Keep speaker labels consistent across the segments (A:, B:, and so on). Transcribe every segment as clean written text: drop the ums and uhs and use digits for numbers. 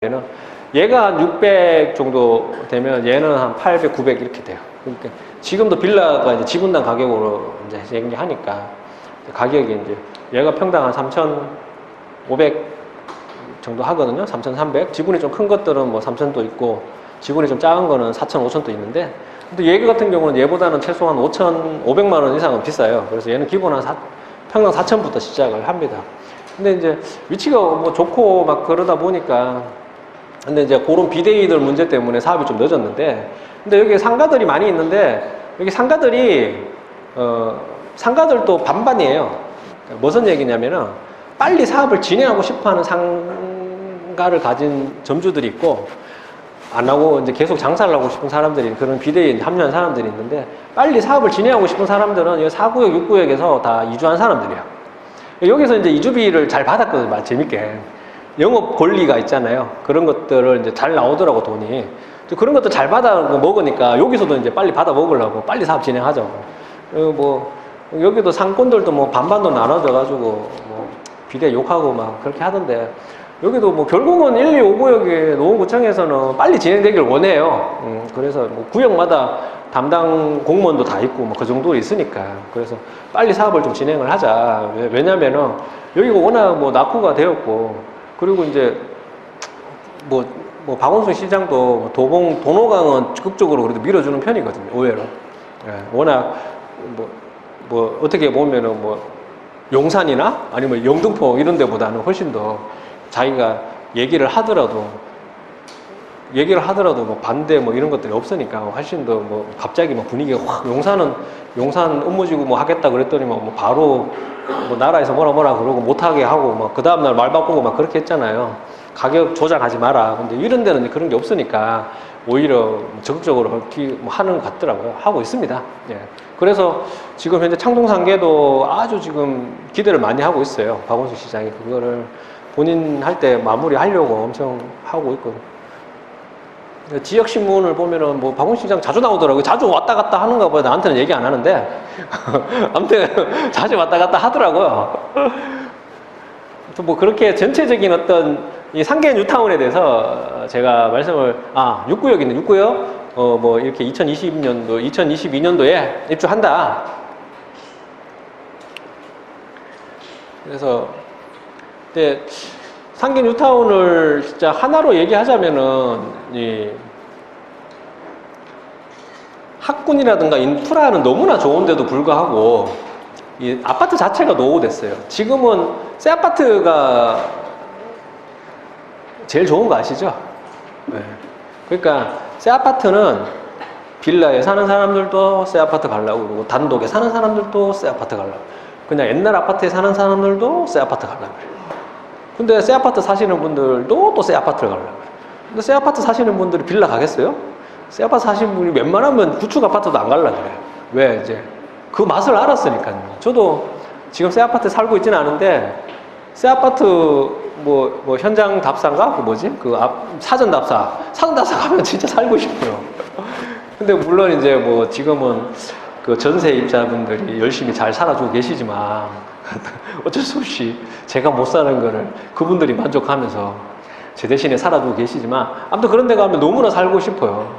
A: 얘는 얘가 한 600 정도 되면 얘는 한 800, 900 이렇게 돼요. 그러니까 지금도 빌라가 이제 지분당 가격으로 이제 얘기하니까 가격이 이제 얘가 평당 한 3,500 정도 하거든요. 3,300. 지분이 좀 큰 것들은 뭐 3,000도 있고 지분이 좀 작은 거는 4,000, 5,000도 있는데 근데 얘 같은 경우는 얘보다는 최소한 5,500만 원 이상은 비싸요. 그래서 얘는 기본 한 평당 4,000부터 시작을 합니다. 근데 이제 위치가 뭐 좋고 막 그러다 보니까 근데 이제 그런 비대위들 문제 때문에 사업이 좀 늦어졌는데 근데 여기 상가들이 많이 있는데 여기 상가들이 상가들도 반반이에요. 무슨 얘기냐면은 빨리 사업을 진행하고 싶어하는 상가를 가진 점주들이 있고 안 하고 이제 계속 장사를 하고 싶은 사람들이 그런 비대위에 합류한 사람들이 있는데 빨리 사업을 진행하고 싶은 사람들은 4구역, 6구역에서 다 이주한 사람들이야. 여기서 이제 이주비를 잘 받았거든요. 재밌게. 영업 권리가 있잖아요. 그런 것들을 이제 잘 나오더라고, 돈이. 그런 것도 잘 받아 먹으니까 여기서도 이제 빨리 받아 먹으려고 빨리 사업 진행하자고. 뭐, 여기도 상권들도 뭐 반반도 나눠져가지고 뭐 비대 욕하고 막 그렇게 하던데 여기도 뭐 결국은 1, 2, 5구역의 노원구청에서는 빨리 진행되길 원해요. 그래서 뭐 구역마다 담당 공무원도 다 있고 뭐 그 정도 있으니까 그래서 빨리 사업을 좀 진행을 하자. 왜냐면은 여기가 워낙 뭐 낙후가 되었고 그리고 이제 뭐 박원순 시장도 도노강은 적극적으로 그래도 밀어주는 편이거든요. 의외로. 예, 워낙 뭐 어떻게 보면은 뭐 용산이나 아니면 영등포 이런 데보다는 훨씬 더 자기가 얘기를 하더라도 뭐 반대 뭐 이런 것들이 없으니까 훨씬 더 뭐 갑자기 뭐 분위기가 확 용산 업무지구 뭐 하겠다 그랬더니 뭐 바로 뭐 나라에서 뭐라 그러고 못하게 하고 막 그 다음날 말 바꾸고 막 그렇게 했잖아요. 가격 조작하지 마라. 근데 이런 데는 그런 게 없으니까 오히려 적극적으로 하는 것 같더라고요. 하고 있습니다. 예. 그래서 지금 현재 창동상계도 아주 지금 기대를 많이 하고 있어요. 박원순 시장이 그거를 본인 할 때 마무리하려고 엄청 하고 있거든요. 지역신문을 보면은 뭐 박원순 시장 자주 나오더라고요. 자주 왔다 갔다 하는가 봐요. 나한테는 얘기 안 하는데 아무튼 자주 왔다 갔다 하더라고요. 뭐 그렇게 전체적인 어떤 이 상계 뉴타운에 대해서 제가 말씀을 6구역 있는 6구역 뭐 이렇게 2022년도에 입주한다. 그래서 근데 상계 뉴타운을 진짜 하나로 얘기하자면은 이 학군이라든가 인프라는 너무나 좋은데도 불구하고 이 아파트 자체가 노후됐어요. 지금은 새 아파트가 제일 좋은 거 아시죠? 네. 그러니까 새 아파트는 빌라에 사는 사람들도 새 아파트 가려고 그러고 단독에 사는 사람들도 새 아파트 가려고 그냥 옛날 아파트에 사는 사람들도 새 아파트 가려고 그래요. 근데 새 아파트 사시는 분들도 또 새 아파트를 가려고 그래요. 근데 새 아파트 사시는 분들이 빌라 가겠어요? 새 아파트 사시는 분이 웬만하면 구축 아파트도 안 가려고 그래요. 왜 이제 그 맛을 알았으니까요. 저도 지금 새 아파트에 살고 있지는 않은데 새 아파트 뭐 현장 답사인가? 사전 답사 가면 진짜 살고 싶어요. 근데 물론 이제 뭐 지금은 그 전세입자분들이 열심히 잘 살아주고 계시지만 어쩔 수 없이 제가 못 사는 거를 그분들이 만족하면서 제 대신에 살아주고 계시지만 아무튼 그런 데 가면 너무나 살고 싶어요.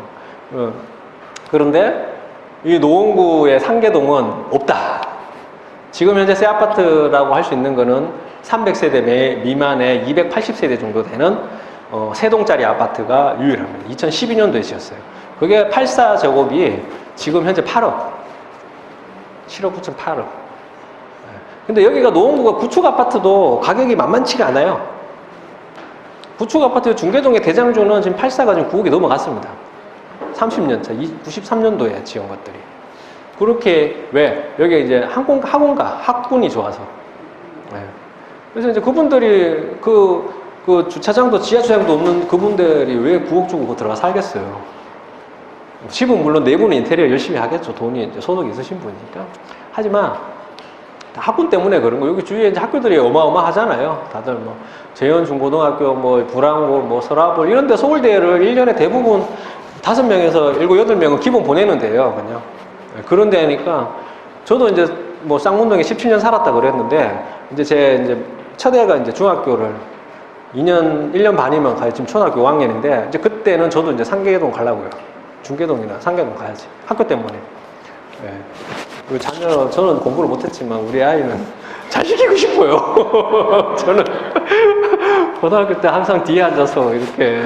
A: 그런데 이 노원구의 상계동은 없다. 지금 현재 새 아파트라고 할 수 있는 거는 300세대 미만의 280세대 정도 되는 세 동짜리 아파트가 유일합니다. 2012년도에 지었어요. 그게 84제곱이 지금 현재 8억. 7억 9천 8억. 근데 여기가 노원구가 구축 아파트도 가격이 만만치가 않아요. 구축 아파트 중계동의 대장주는 지금 84가 지금 9억이 넘어갔습니다. 30년 차, 93년도에 지은 것들이. 그렇게, 왜? 여기 이제 학군이 좋아서. 네. 그래서 이제 그분들이 그 주차장도 지하주차장도 없는 그분들이 왜 9억 주고 들어가 살겠어요. 집은 물론 내부는 인테리어 열심히 하겠죠. 돈이 이제 소득이 있으신 분이니까. 하지만 학군 때문에 그런 거. 여기 주위에 이제 학교들이 어마어마하잖아요. 다들 뭐 재현중고등학교, 뭐 불황고, 뭐 서라벌 이런 데 서울대를 1년에 대부분 5명에서 7, 8명은 기본 보내는데요, 그냥. 그런 데니까 저도 이제 뭐 쌍문동에 17년 살았다 그랬는데 이제 제 첫애가 이제 중학교를 2년, 1년 반이면 가요. 지금 초등학교 5학년인데, 이제 그때는 저도 이제 상계동 가려고요. 중계동이나 상계동 가야지. 학교 때문에. 예. 그리고 자녀, 저는 공부를 못했지만, 우리 아이는 잘 시키고 싶어요. 저는 고등학교 때 항상 뒤에 앉아서 이렇게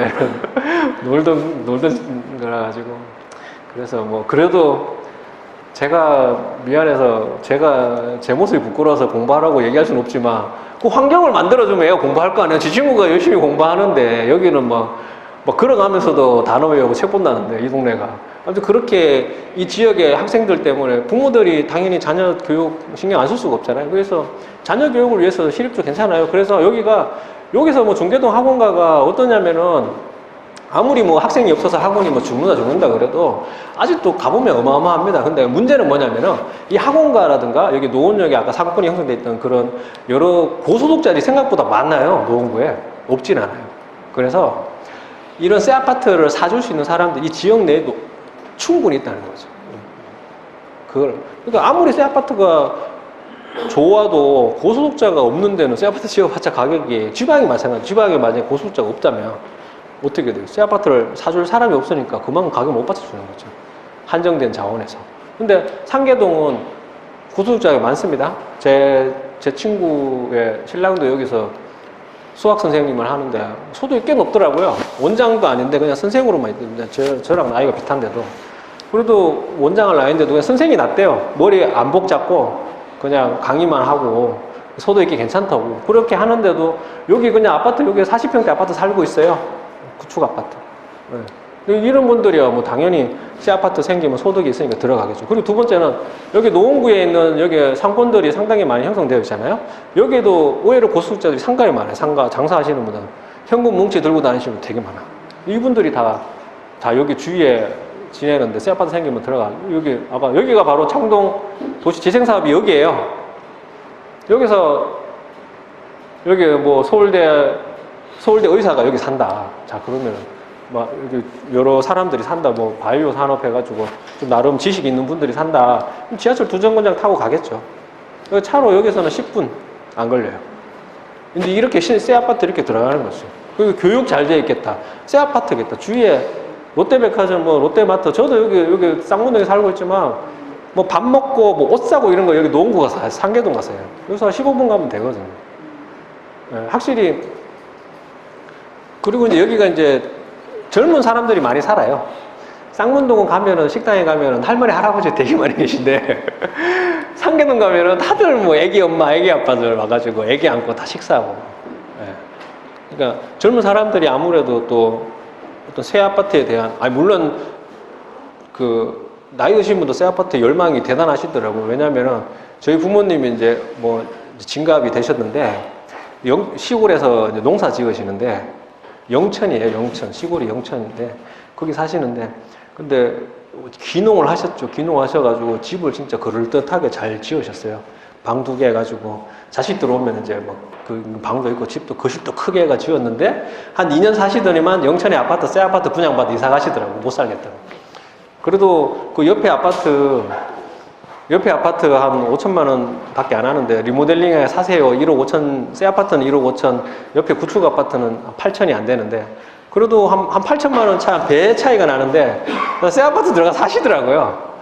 A: 놀던 거라 가지고. 그래서 뭐, 그래도 제가 미안해서 제가 제 모습이 부끄러워서 공부하라고 얘기할 수는 없지만 그 환경을 만들어주면 애가 공부할 거 아니에요. 지 친구가 열심히 공부하는데 여기는 뭐 걸어가면서도 단어 외우고 책 본다는데 이 동네가 아무튼 그렇게 이 지역의 학생들 때문에 부모들이 당연히 자녀 교육 신경 안 쓸 수가 없잖아요. 그래서 자녀 교육을 위해서 시립도 괜찮아요. 그래서 여기서 뭐 중계동 학원가가 어떠냐면은 아무리 뭐 학생이 없어서 학원이 뭐 죽는다 그래도 아직도 가보면 어마어마합니다. 근데 문제는 뭐냐면은 이 학원가라든가 여기 노원역에 아까 사건이 형성돼 있던 그런 여러 고소득자들이 생각보다 많아요. 노원구에 없진 않아요. 그래서 이런 새 아파트를 사줄 수 있는 사람들이 이 지역 내에도 충분히 있다는 거죠. 그러니까 아무리 새 아파트가 좋아도 고소득자가 없는 데는 새 아파트 지어봤자 가격이 지방이 마찬가지. 지방에 만약에 고소득자가 없다면 어떻게 돼요? 새 아파트를 사줄 사람이 없으니까 그만큼 가격 못 받쳐주는 거죠. 한정된 자원에서. 근데 상계동은 고소득자가 많습니다. 제 친구의 신랑도 여기서 수학 선생님을 하는데 소득이 꽤 높더라고요. 원장도 아닌데 그냥 선생으로만 있는데 저랑 나이가 비슷한데도 그래도 원장을 나이인데도 그냥 선생이 낫대요. 머리 안복 잡고 그냥 강의만 하고 소득이 꽤 괜찮다고. 그렇게 하는데도 여기 그냥 아파트 여기 40평대 아파트 살고 있어요. 구축 아파트. 네. 이런 분들이야 뭐 당연히 새 아파트 생기면 소득이 있으니까 들어가겠죠. 그리고 두 번째는 여기 노원구에 있는 여기 상권들이 상당히 많이 형성되어 있잖아요. 여기에도 의외로 고소득자들이 상가에 많아요. 상가 장사하시는 분들 현금 뭉치 들고 다니시는 분 되게 많아. 이분들이 다 여기 주위에 지내는데 새 아파트 생기면 들어가. 여기가 바로 창동 도시재생사업이 여기에요. 여기 뭐 서울대 의사가 여기 산다. 자, 그러면 막 여기 여러 사람들이 산다. 뭐 바이오 산업 해가지고 좀 나름 지식 있는 분들이 산다. 지하철 2정거장 타고 가겠죠. 차로 여기서는 10분 안 걸려요. 근데 이렇게 새 아파트 이렇게 들어가는 거죠. 그리고 교육 잘 돼 있겠다. 새 아파트겠다. 주위에 롯데백화점, 뭐 롯데마트. 저도 여기 쌍문동에 살고 있지만 뭐 밥 먹고 뭐 옷 사고 이런 거 여기 노원구 가서 상계동 가서요. 여기서 15분 가면 되거든요. 네, 확실히. 그리고 이제 여기가 이제 젊은 사람들이 많이 살아요. 쌍문동은 가면은 식당에 가면은 할머니 할아버지 되게 많이 계신데 상계동 가면은 다들 뭐 애기 엄마 애기 아빠들 와가지고 애기 안고 다 식사하고. 네. 그러니까 젊은 사람들이 아무래도 또 어떤 새 아파트에 대한 물론 그 나이 드신 분도 새 아파트 열망이 대단하시더라고요. 왜냐면은 저희 부모님이 이제 뭐 진갑이 되셨는데 시골에서 이제 농사 지으시는데 영천이에요. 영천. 시골이 영천인데 거기 사시는데 근데 귀농을 하셨죠. 귀농하셔가지고 집을 진짜 그럴듯하게 잘 지으셨어요. 방 2개 해가지고 자식들 오면 이제 뭐 그 방도 있고 거실도 크게 해가 지었는데 한 2년 사시더니만 영천에 새 아파트 분양받아 이사 가시더라고. 못 살겠다고. 그래도 그 옆에 아파트 한 5천만 원 밖에 안 하는데 리모델링에 사세요. 1억 5천, 새 아파트는 1억 5천, 옆에 구축 아파트는 8천이 안 되는데 그래도 한 8천만 원 배 차이가 나는데 새 아파트 들어가 사시더라고요.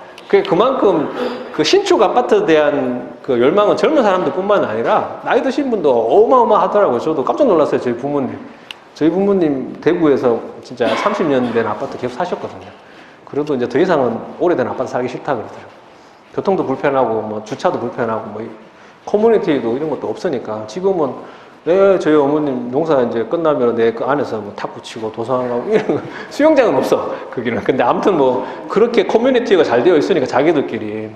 A: 그만큼 그 신축 아파트에 대한 그 열망은 젊은 사람들 뿐만 아니라 나이 드신 분도 어마어마하더라고요. 저도 깜짝 놀랐어요. 저희 부모님 대구에서 진짜 30년 된 아파트 계속 사셨거든요. 그래도 이제 더 이상은 오래된 아파트 살기 싫다 그러더라고요. 교통도 불편하고 뭐 주차도 불편하고 뭐 커뮤니티도 이런 것도 없으니까 지금은 저희 어머님 농사 이제 끝나면 그 안에서 뭐 탁구 치고 도서관 가고 이런 거 수영장은 없어 거기는. 근데 아무튼 뭐 그렇게 커뮤니티가 잘 되어 있으니까 자기들끼리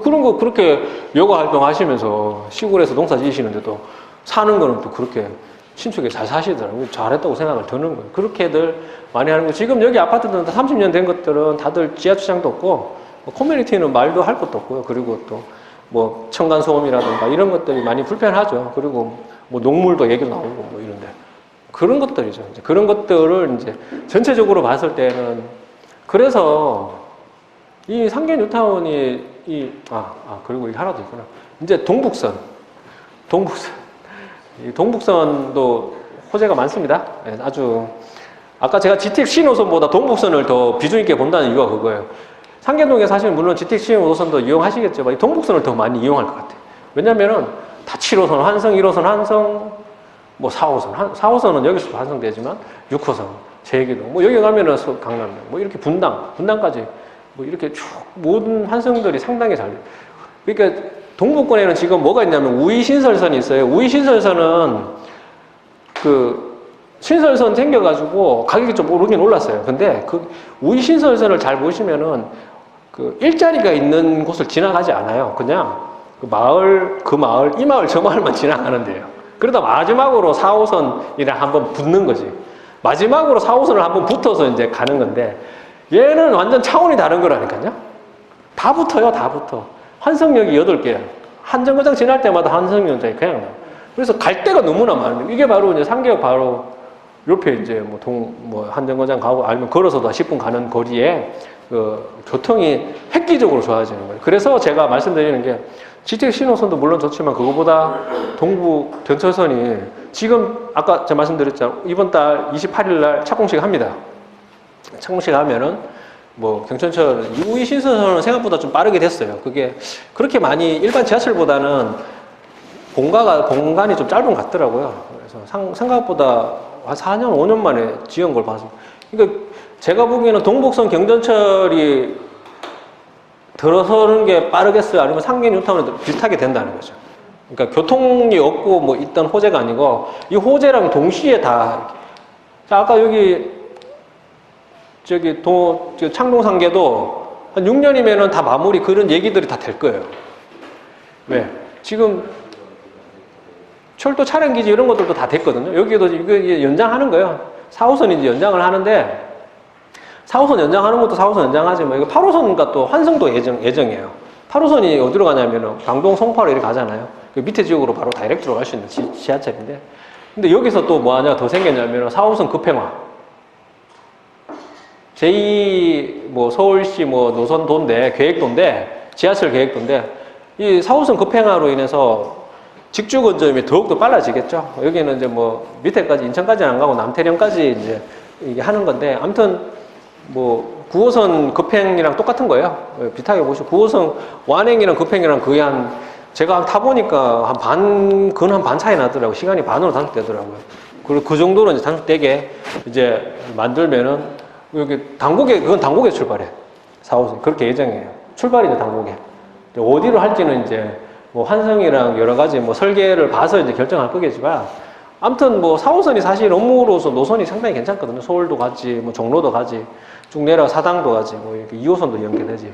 A: 그런 거 그렇게 여가 활동 하시면서 시골에서 농사 지으시는데도 사는 거는 또 그렇게 신축에 잘 사시더라고요. 잘했다고 생각을 드는 거예요. 그렇게들 많이 하는 거. 지금 여기 아파트들은 30년 된 것들은 다들 지하주차장도 없고 커뮤니티는 말도 할 것도 없고요. 그리고 또 뭐 층간소음이라든가 이런 것들이 많이 불편하죠. 그리고 뭐 녹물도 얘기 나오고 뭐 이런데 그런 것들이죠. 이제 그런 것들을 이제 전체적으로 봤을 때는 그래서 이 상계 뉴타운이 그리고 이게 하나 더 있구나. 이제 이 동북선도 소재가 많습니다. 예, 아주 아까 제가 GTX 신호선보다 동북선을 더 비중 있게 본다는 이유가 그거예요. 상계동에 사실 물론 GTX 신호선도 이용하시겠지만 이 동북선을 더 많이 이용할 것 같아요. 왜냐면은 다 7호선, 환성, 1호선, 환성, 뭐 4호선, 4호선은 여기서도 환성되지만 6호선, 제기동, 뭐 여기 가면은 강남역, 뭐 이렇게 분당까지 뭐 이렇게 쭉 모든 환성들이 상당히 잘 돼요. 그러니까 동북권에는 지금 뭐가 있냐면 우이신설선이 있어요. 우이신설선은 그 신설선 생겨가지고 가격이 좀 오르긴 올랐어요. 근데 그 우이신설선을 잘 보시면은 그 일자리가 있는 곳을 지나가지 않아요. 그냥 그 마을, 이 마을, 저 마을만 지나가는데요. 그러다 마지막으로 4호선이랑 한번 붙는 거지. 마지막으로 4호선을 한번 붙어서 이제 가는 건데 얘는 완전 차원이 다른 거라니까요. 다 붙어요, 다 붙어. 환성역이 8개야. 한정거장 지날 때마다 환성역이 그냥 나와. 그래서 갈 데가 너무나 많은데 이게 바로 이제 상계역 바로 옆에 이제 뭐 한정거장 가고 아니면 걸어서도 10분 가는 거리에 그 교통이 획기적으로 좋아지는 거예요. 그래서 제가 말씀드리는 게 GTX 신호선도 물론 좋지만 그거보다 동부 경철선이 지금 아까 제가 말씀드렸잖아요. 이번 달 28일 날 착공식 합니다. 착공식 하면은 뭐 경천철 우이 신선선은 생각보다 좀 빠르게 됐어요. 그게 그렇게 많이 일반 지하철보다는 공간이 좀 짧은 것 같더라고요. 그래서 생각보다 한 4년, 5년 만에 지은 걸 봐서. 그러니까 제가 보기에는 동북선 경전철이 들어서는 게 빠르겠어요? 아니면 상계 뉴타운이 비슷하게 된다는 거죠. 그러니까 교통이 없고 뭐 있던 호재가 아니고 이 호재랑 동시에 다. 자, 아까 여기 저기 창동상계도 한 6년이면은 다 마무리 그런 얘기들이 다 될 거예요. 왜? 지금 철도 촬영기지 이런 것들도 다 됐거든요. 여기도 이거 연장하는 거예요. 4호선 이제 연장을 하는데 4호선 연장하는 것도 4호선 연장하지만 이거 8호선과 또 환성도 예정이에요. 8호선이 어디로 가냐면은 강동, 송파로 이렇게 가잖아요. 그 밑에 지역으로 바로 다이렉트로 갈 수 있는 지하철인데. 근데 여기서 또 뭐 하나 더 생겼냐면은 4호선 급행화. 제2 뭐 서울시 뭐 노선도인데 계획도인데 지하철 계획도인데 이 4호선 급행화로 인해서 직주 건점이 더욱더 빨라지겠죠. 여기는 이제 뭐 밑에까지 인천까지는 안 가고 남태령까지 이제 이게 하는 건데 아무튼 뭐 9호선 급행이랑 똑같은 거예요. 비슷하게 보시고 9호선 완행이랑 급행이랑 거의 한 제가 타보니까 한 반 차이 나더라고요. 시간이 반으로 단축되더라고요. 그리고 그 정도로 이제 단축되게 이제 만들면은 여기 그건 당국에 출발해. 4호선. 그렇게 예정이에요. 출발이 이제 당국에. 어디로 할지는 이제 뭐 환성이랑 여러 가지 뭐 설계를 봐서 이제 결정할 거겠지만 아무튼 뭐 4호선이 사실 업무로서 노선이 상당히 괜찮거든요. 서울도 가지, 뭐 종로도 가지, 쭉 내려가 사당도 가지, 뭐 이렇게 2호선도 연결되지.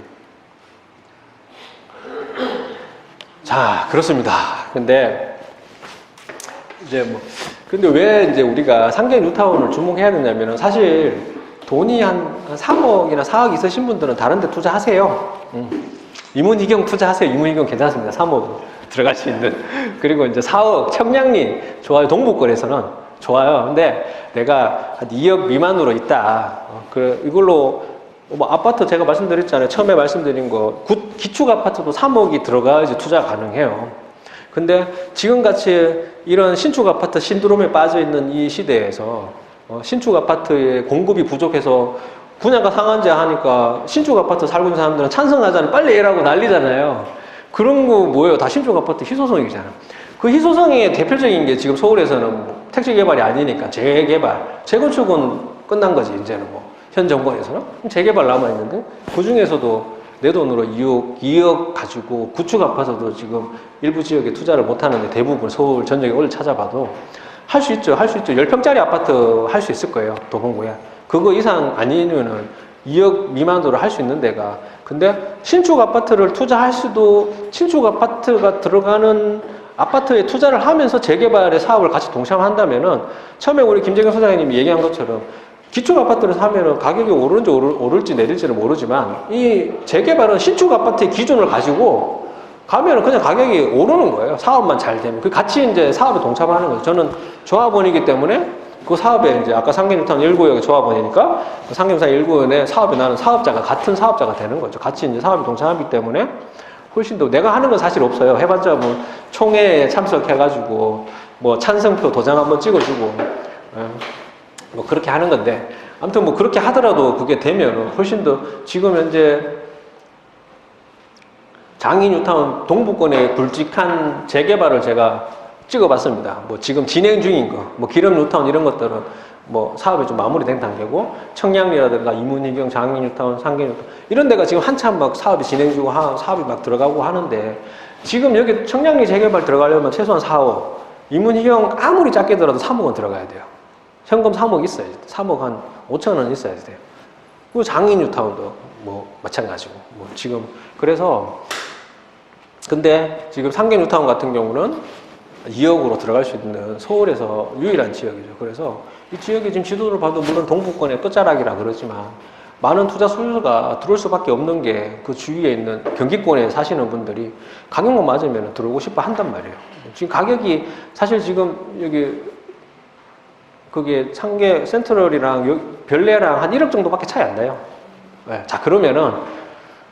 A: 자, 그렇습니다. 근데 이제 뭐 근데 왜 이제 우리가 상계 뉴타운을 주목해야 되냐면은 사실 돈이 한 3억이나 4억 있으신 분들은 다른 데 투자하세요. 이문희경 투자하세요. 이문희경 괜찮습니다. 3억 들어갈 수 있는. 그리고 이제 4억 청량리 좋아요. 동북권에서는 좋아요. 근데 내가 한 2억 미만으로 있다. 이걸로 뭐 아파트 제가 말씀드렸잖아요. 처음에 말씀드린 거 기축 아파트도 3억이 들어가야지 투자 가능해요. 근데 지금같이 이런 신축 아파트 신드롬에 빠져 있는 이 시대에서 신축 아파트의 공급이 부족해서 분양가 상한제 하니까 신축 아파트 살고 있는 사람들은 찬성하잖아요. 빨리 해라고 난리잖아요. 그런 거 뭐예요? 다 신축 아파트 희소성이잖아요. 그 희소성의 대표적인 게 지금 서울에서는 택지 개발이 아니니까 재개발, 재건축은 끝난 거지 이제는 뭐 현 정권에서는 재개발 남아 있는데 그 중에서도 내 돈으로 2억 가지고 구축 아파트도 지금 일부 지역에 투자를 못 하는데 대부분 서울 전역에 오늘 찾아봐도 할 수 있죠. 10평짜리 아파트 할 수 있을 거예요. 도봉구에. 그거 이상 아니면은 2억 미만으로 할 수 있는 데가. 근데 신축 아파트를 투자할 수도 신축 아파트가 들어가는 아파트에 투자를 하면서 재개발의 사업을 같이 동참한다면은 처음에 우리 김재경 소장님이 얘기한 것처럼 기축 아파트를 사면은 가격이 오를지 내릴지는 모르지만 이 재개발은 신축 아파트의 기준을 가지고 가면은 그냥 가격이 오르는 거예요. 사업만 잘 되면. 그 같이 이제 사업에 동참하는 거죠. 저는 조합원이기 때문에 그 사업에 이제 아까 상계뉴타운 1구역의 조합원이니까 그 상계뉴타운 1구역의 사업에 나는 같은 사업자가 되는 거죠. 같이 이제 사업에 동참하기 때문에 훨씬 더 내가 하는 건 사실 없어요. 해봤자 뭐 총회에 참석해가지고 뭐 찬성표 도장 한번 찍어주고 예. 뭐 그렇게 하는 건데 아무튼 뭐 그렇게 하더라도 그게 되면 훨씬 더 지금 현재 장이 뉴타운 동부권의 굵직한 재개발을 제가 찍어봤습니다. 뭐 지금 진행 중인 거, 뭐 기름 뉴타운 이런 것들은 뭐 사업이 좀 마무리된 단계고 청량리라든가 이문희경, 장이 뉴타운, 상계 뉴타운 이런 데가 지금 한참 막 사업이 진행 중이고 사업이 막 들어가고 하는데 지금 여기 청량리 재개발 들어가려면 최소한 4억, 이문희경 아무리 작게 들어도 3억은 들어가야 돼요. 현금 3억 있어야 돼. 3억 한 5천 원 있어야 돼요. 그리고 장인 뉴타운도 뭐 마찬가지고 뭐 지금 그래서 근데 지금 상계 뉴타운 같은 경우는 2억으로 들어갈 수 있는 서울에서 유일한 지역이죠. 그래서 이 지역이 지금 지도를 봐도 물론 동부권의 끝자락이라 그러지만 많은 투자 수요가 들어올 수밖에 없는 게 그 주위에 있는 경기권에 사시는 분들이 가격만 맞으면 들어오고 싶어 한단 말이에요. 지금 가격이 사실 지금 여기 그게 상계 센트럴이랑 별내랑 한 1억 정도밖에 차이 안 나요. 네. 자 그러면은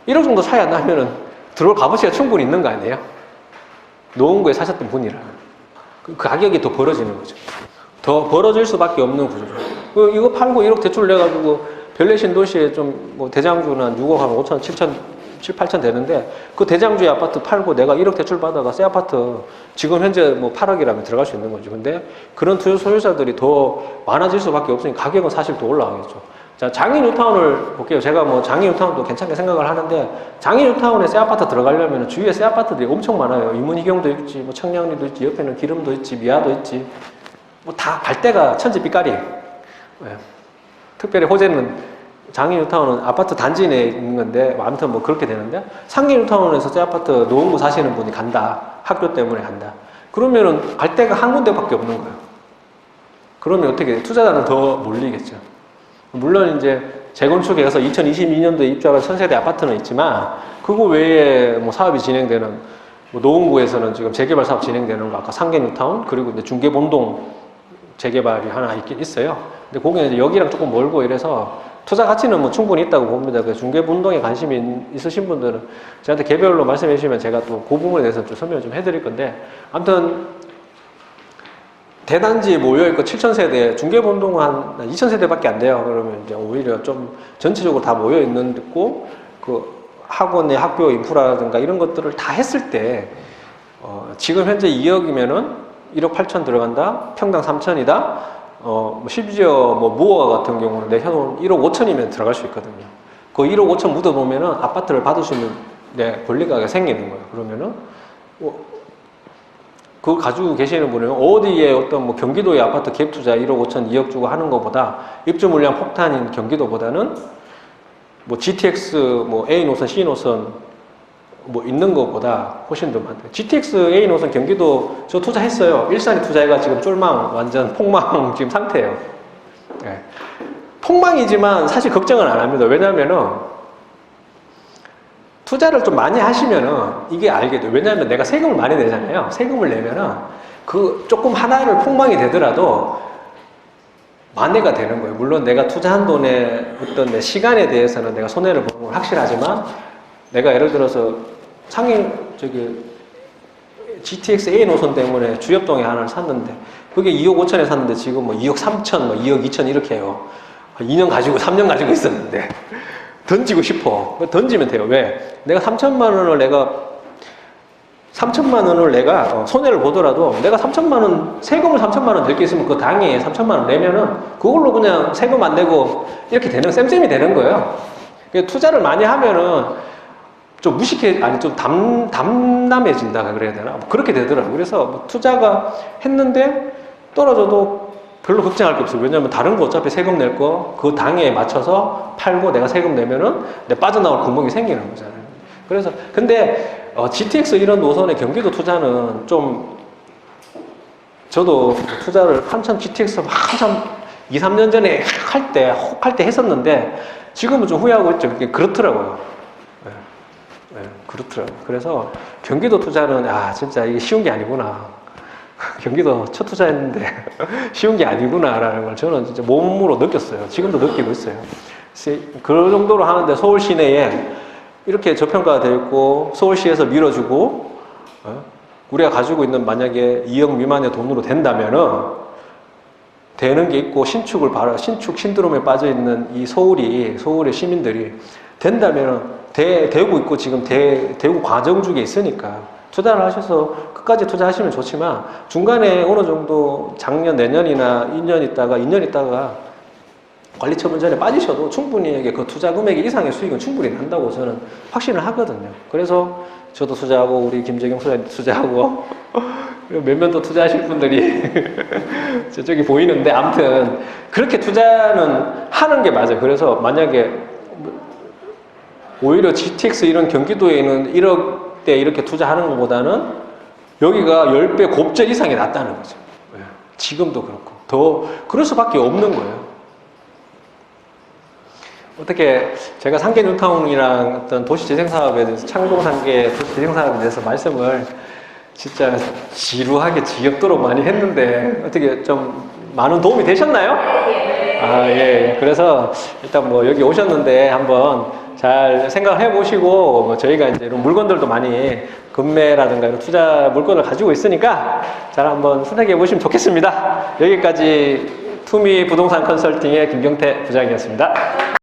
A: 1억 정도 차이 안 나면은 들어올 값어치가 충분히 있는 거 아니에요? 노원구에 사셨던 분이라 그 가격이 더 벌어지는 거죠. 더 벌어질 수밖에 없는 구조죠. 이거 팔고 1억 대출 내가지고 별내 신도시에 좀 뭐 대장주는 한 6억 한 5천, 7천, 7, 8천 되는데 그 대장주의 아파트 팔고 내가 1억 대출 받아가 새 아파트 지금 현재 뭐 8억이라면 들어갈 수 있는 거죠. 근데 그런 투자 소유자들이 더 많아질 수밖에 없으니 가격은 사실 더 올라가겠죠. 자, 장인 뉴타운을 볼게요. 제가 뭐 장인 뉴타운도 괜찮게 생각을 하는데 장인 뉴타운에 새 아파트 들어가려면 주위에 새 아파트들이 엄청 많아요. 이문희경도 있지, 뭐 청량리도 있지, 옆에는 기름도 있지, 미아도 있지. 뭐 다 갈대가 천지빛깔이에요. 네. 특별히 호재는 장인 뉴타운은 아파트 단지 내에 있는 건데 아무튼 뭐 그렇게 되는데 상계 뉴타운에서 새 아파트 노원구 사시는 분이 간다. 학교 때문에 간다. 그러면은 갈대가 한 군데밖에 없는 거예요. 그러면 어떻게 돼? 투자자는 더 몰리겠죠. 물론 이제 재건축에 서 2022년도에 입주한 천세대 아파트는 있지만 그거 외에 뭐 사업이 진행되는 뭐 노원구에서는 지금 재개발 사업 진행되는 거 아까 상계 뉴타운 그리고 이제 중계본동 재개발이 하나 있긴 있어요. 근데 거기는 이제 여기랑 조금 멀고 이래서 투자 가치는 뭐 충분히 있다고 봅니다. 그 중계본동에 관심이 있으신 분들은 저한테 개별로 말씀해 주시면 제가 또 그 부분에 대해서 좀 설명을 좀 해드릴 건데 아무튼 대단지에 모여있고 7,000세대, 중계본동은 한 2,000세대밖에 안 돼요. 그러면 이제 오히려 좀 전체적으로 다 모여있는 데고, 그 학원의 학교 인프라든가 이런 것들을 다 했을 때, 지금 현재 2억이면은 1억 8천 들어간다? 평당 3천이다? 심지어 뭐 무허가 같은 경우는 내셔놓은 1억 5천이면 들어갈 수 있거든요. 그 1억 5천 묻어놓으면은 아파트를 받을 수 있는 권리가 생기는 거예요. 그러면은, 그걸 가지고 계시는 분은 어디에 어떤 뭐 경기도의 아파트 갭 투자 1억 5천, 2억 주고 하는 것보다 입주 물량 폭탄인 경기도보다는 뭐 GTX, 뭐 A 노선, C 노선 뭐 있는 것보다 훨씬 더 많대요. GTX A 노선 경기도 저 투자했어요. 일산에 투자해가 지금 쫄망, 완전 폭망 지금 상태예요. 네. 폭망이지만 사실 걱정은 안 합니다. 왜냐면은 투자를 좀 많이 하시면은 이게 알게 돼요. 왜냐하면 내가 세금을 많이 내잖아요. 세금을 내면은 그 조금 하나를 폭망이 되더라도 만회가 되는 거예요. 물론 내가 투자한 돈의 어떤 내 시간에 대해서는 내가 손해를 보는 건 확실하지만 내가 예를 들어서 GTX A 노선 때문에 주엽동에 하나를 샀는데 그게 2억 5천에 샀는데 지금 뭐 2억 3천, 뭐 2억 2천 이렇게 해요. 2년 가지고 3년 가지고 있었는데 던지고 싶어. 던지면 돼요. 왜? 내가 3천만 원을 손해를 보더라도 내가 3천만 원, 세금을 3천만 원 낼 게 있으면 그 당해 3천만 원 내면은 그걸로 그냥 세금 안 내고 이렇게 되는, 쌤쌤이 되는 거예요. 투자를 많이 하면은 좀 좀 담남해진다 그래야 되나? 그렇게 되더라고요. 그래서 뭐 투자가 했는데 떨어져도 별로 걱정할 게 없어요. 왜냐면 다른 거 어차피 세금 낼 거 그 당에 맞춰서 팔고 내가 세금 내면은 내 빠져나올 구멍이 생기는 거잖아요. 그래서 근데 GTX 이런 노선의 경기도 투자는 좀 저도 투자를 한참 GTX 한참 2, 3년 전에 할 때 했었는데 지금은 좀 후회하고 있죠. 그렇더라고요. 네, 그렇더라고요. 그래서 경기도 투자는 진짜 이게 쉬운 게 아니구나. 경기도 첫 투자했는데 쉬운 게 아니구나라는 걸 저는 진짜 몸으로 느꼈어요. 지금도 느끼고 있어요. 그 정도로 하는데 서울 시내에 이렇게 저평가가 되어 있고 서울시에서 밀어주고 우리가 가지고 있는 만약에 2억 미만의 돈으로 된다면은 되는 게 있고 신축 신드롬에 빠져 있는 이 서울의 시민들이 된다면 되고 있고 지금 되고 과정 중에 있으니까 투자를 하셔서 끝까지 투자하시면 좋지만 중간에 어느 정도 작년 내년이나 2년 있다가 관리처분 전에 빠지셔도 충분히 그 투자 금액 이상의 수익은 충분히 난다고 저는 확신을 하거든요. 그래서 저도 투자하고 우리 김재경 소장님도 투자하고 몇몇 또 투자하실 분들이 저쪽이 보이는데 아무튼 그렇게 투자는 하는 게 맞아요. 그래서 만약에 오히려 GTX 이런 경기도에 있는 1억대 이렇게 투자하는 것보다는 여기가 10배 곱절 이상이 낫다는 거죠. 지금도 그렇고 더 그럴 수밖에 없는 거예요. 어떻게 제가 상계 뉴타운이랑 어떤 도시재생사업에 대해서 창동상계 도시재생사업에 대해서 말씀을 진짜 지루하게 지겹도록 많이 했는데 어떻게 좀 많은 도움이 되셨나요? 아, 예. 그래서 일단 뭐 여기 오셨는데 한번 잘 생각을 해보시고 뭐 저희가 이제 이런 물건들도 많이 금매라든가 이런 투자 물건을 가지고 있으니까 잘 한번 선택해 보시면 좋겠습니다. 여기까지 투미 부동산 컨설팅의 김경태 부장이었습니다.